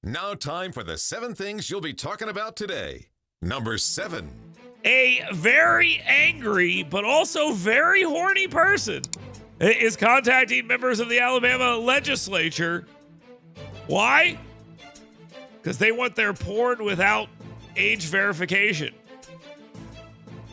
Now time for the 7 things you'll be talking about today. Number 7. A very angry but also very horny person is contacting members of the Alabama legislature. Why? Because they want their porn without age verification.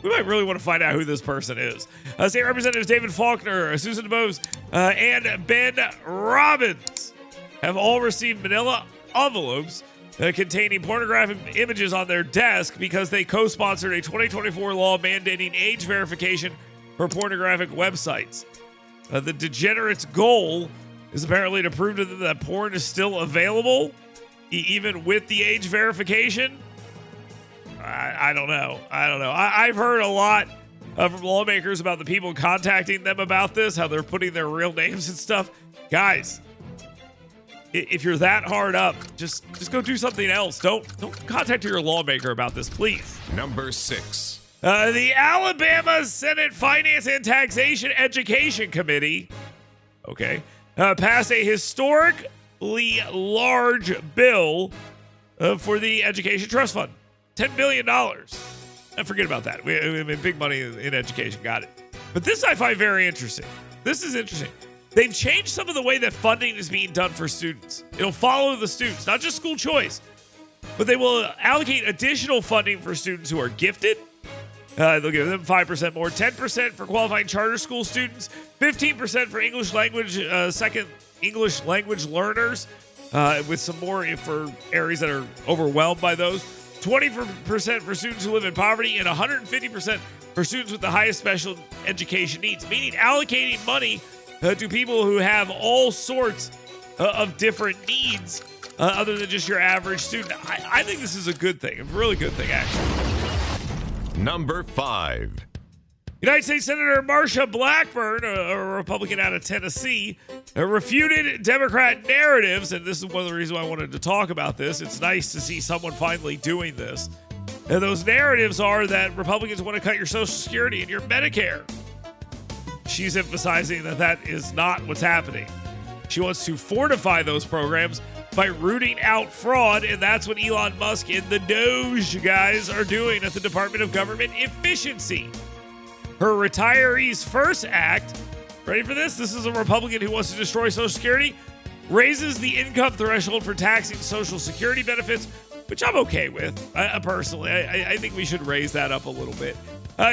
We might really want to find out who this person is. State Representatives David Faulkner, Susan DuBose, and Ben Robbins have all received manila envelopes containing pornographic images on their desk because they co-sponsored a 2024 law mandating age verification for pornographic websites. The degenerate's goal is apparently to prove to them that porn is still available, even with the age verification. I don't know. I've heard a lot from lawmakers about the people contacting them about this, how they're putting their real names and stuff. Guys, if you're that hard up, just go do something else. Don't contact your lawmaker about this, please. Number 6. The Alabama Senate Finance and Taxation Education Committee, passed a historically large bill for the Education Trust Fund. $10 billion. Forget about that. We have big money in education. Got it. But this I find very interesting. This is interesting. They've changed some of the way that funding is being done for students. It'll follow the students, not just school choice, but they will allocate additional funding for students who are gifted. They'll give them 5% more, 10% for qualifying charter school students, 15% for English language, second English language learners, with some more for areas that are overwhelmed by those, 20% for students who live in poverty, and 150% for students with the highest special education needs, meaning allocating money to people who have all sorts of different needs other than just your average student. I think this is a good thing, a really good thing, actually. Number 5. United States Senator Marsha Blackburn, a Republican out of Tennessee, refuted Democrat narratives, and this is one of the reasons why I wanted to talk about this. It's nice to see someone finally doing this. And those narratives are that Republicans want to cut your Social Security and your Medicare. She's emphasizing that that is not what's happening. She wants to fortify those programs by rooting out fraud, and that's what Elon Musk and the Doge guys are doing at the Department of Government Efficiency. Her Retirees First Act, ready for this? This is a Republican who wants to destroy Social Security, raises the income threshold for taxing Social Security benefits, which I'm okay with, personally. I think we should raise that up a little bit.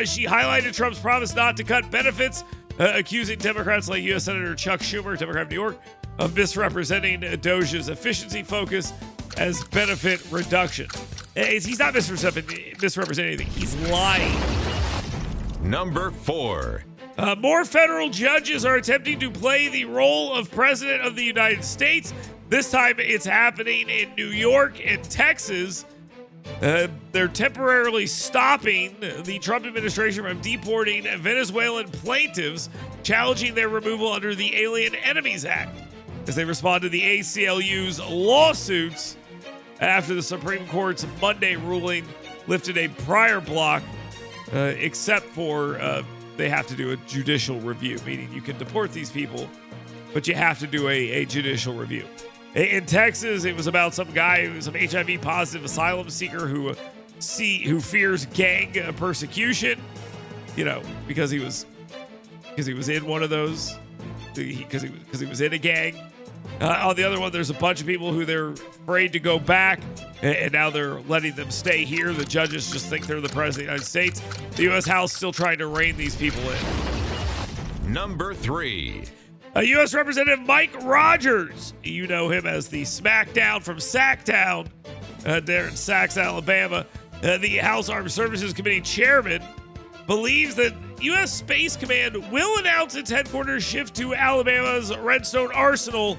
She highlighted Trump's promise not to cut benefits, accusing Democrats like U.S. Senator Chuck Schumer, Democrat of New York, of misrepresenting Doge's efficiency focus as benefit reduction. He's not misrepresenting anything. He's lying. Number 4. More federal judges are attempting to play the role of President of the United States. This time it's happening in New York and Texas. They're temporarily stopping the Trump administration from deporting Venezuelan plaintiffs challenging their removal under the Alien Enemies Act as they respond to the ACLU's lawsuits after the Supreme Court's Monday ruling lifted a prior block, except for they have to do a judicial review, meaning you can deport these people, but you have to do a judicial review. In Texas, it was about some guy who's some HIV-positive asylum seeker who fears gang persecution, because he was in one of those, because he was in a gang. On the other one, there's a bunch of people who they're afraid to go back, and now they're letting them stay here. The judges just think they're the president of the United States. The U.S. House still trying to rein these people in. Number 3. U.S. Representative Mike Rogers, you know him as the Smackdown from Sacktown, there in Sacs, Alabama. The House Armed Services Committee chairman believes that U.S. Space Command will announce its headquarters shift to Alabama's Redstone Arsenal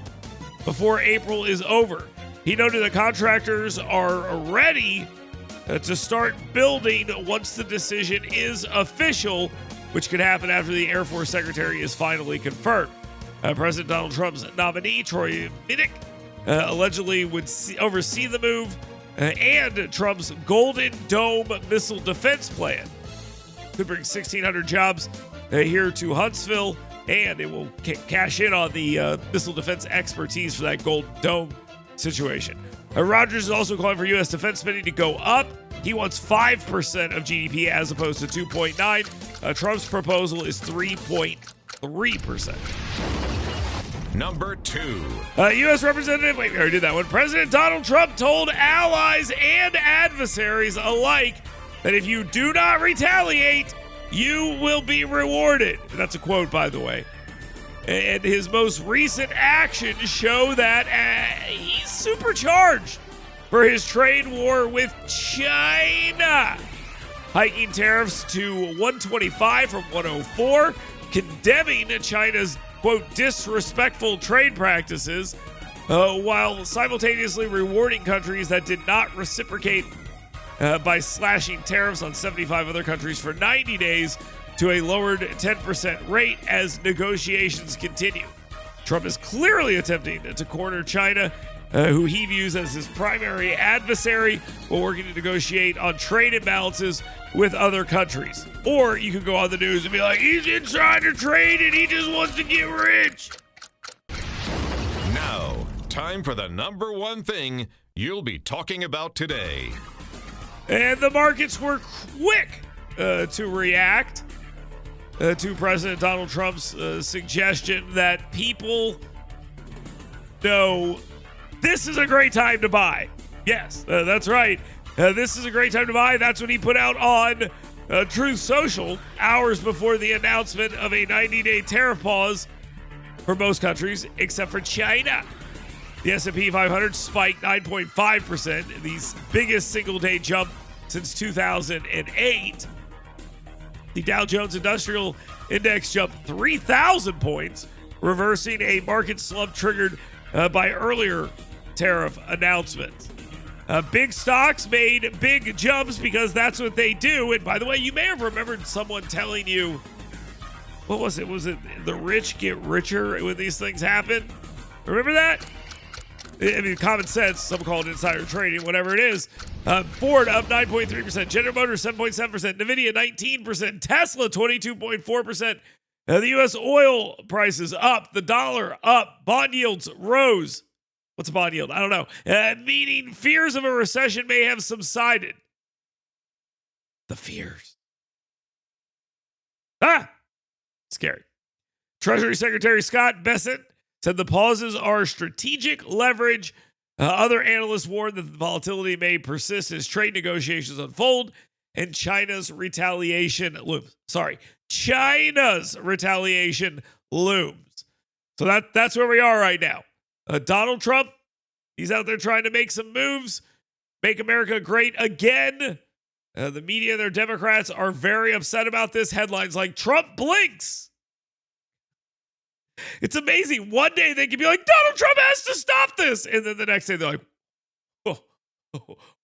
before April is over. He noted that contractors are ready to start building once the decision is official, which could happen after the Air Force Secretary is finally confirmed. President Donald Trump's nominee, Troy Minnick, allegedly would oversee the move and Trump's Golden Dome missile defense plan. Could bring 1,600 jobs here to Huntsville, and it will cash in on the missile defense expertise for that Golden Dome situation. Rogers is also calling for U.S. defense spending to go up. He wants 5% of GDP as opposed to 2.9. Trump's proposal is 3.3%. Number 2. U.S. Representative, wait, we already did that one. President Donald Trump told allies and adversaries alike that if you do not retaliate, you will be rewarded. That's a quote, by the way. And his most recent actions show that he's supercharged for his trade war with China, hiking tariffs to 125 from 104, condemning China's, quote, disrespectful trade practices, while simultaneously rewarding countries that did not reciprocate by slashing tariffs on 75 other countries for 90 days to a lowered 10% rate as negotiations continue. Trump is clearly attempting to corner China, who he views as his primary adversary, while working to negotiate on trade imbalances with other countries. Or you could go on the news and be like, he's insider trade and he just wants to get rich. Now, time for the number 1 thing you'll be talking about today. And the markets were quick to react to President Donald Trump's suggestion that people know this is a great time to buy. Yes, that's right. This is a great time to buy. That's what he put out on Truth Social hours before the announcement of a 90-day tariff pause for most countries except for China. The S&P 500 spiked 9.5%, the biggest single-day jump since 2008. The Dow Jones Industrial Index jumped 3,000 points, reversing a market slump triggered by earlier tariff announcements. Big stocks made big jumps because that's what they do. And by the way, you may have remembered someone telling you, what was it? Was it the rich get richer when these things happen? Remember that? I mean, common sense, some call it insider trading, whatever it is. Ford up 9.3%, General Motors 7.7%, NVIDIA 19%, Tesla 22.4%. The U.S. oil prices up, the dollar up, bond yields rose. What's a bond yield? I don't know. Meaning fears of a recession may have subsided. The fears. Scary. Treasury Secretary Scott Bessent said the pauses are strategic leverage. Other analysts warned that the volatility may persist as trade negotiations unfold and China's retaliation looms. China's retaliation looms. So that's where we are right now. Donald Trump, he's out there trying to make some moves, make America great again. The media and their Democrats are very upset about this. Headlines like Trump blinks. It's amazing. One day they can be like, Donald Trump has to stop this. And then the next day they're like, oh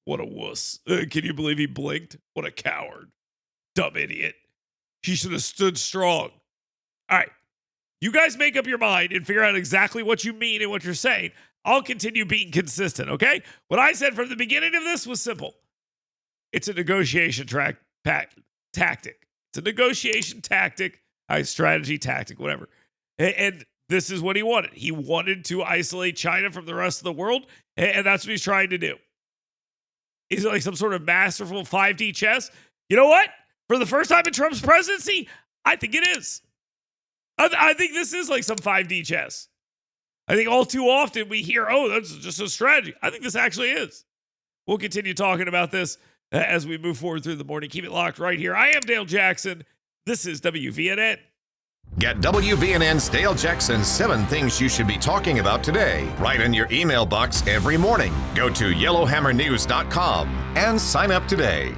what a wuss. Can you believe he blinked? What a coward. Dumb idiot. He should have stood strong. All right. You guys make up your mind and figure out exactly what you mean and what you're saying. I'll continue being consistent, okay? What I said from the beginning of this was simple. It's a negotiation tactic. It's a negotiation tactic, strategy, tactic, whatever. And this is what he wanted. He wanted to isolate China from the rest of the world, and that's what he's trying to do. Is it like some sort of masterful 5D chess? You know what? For the first time in Trump's presidency, I think it is. I think this is like some 5D chess. I think all too often we hear, oh, that's just a strategy. I think this actually is. We'll continue talking about this as we move forward through the morning. Keep it locked right here. I am Dale Jackson. This is WVNN. Get WVNN's Dale Jackson's 7 Things You Should Be Talking About Today right in your email box every morning. Go to yellowhammernews.com and sign up today.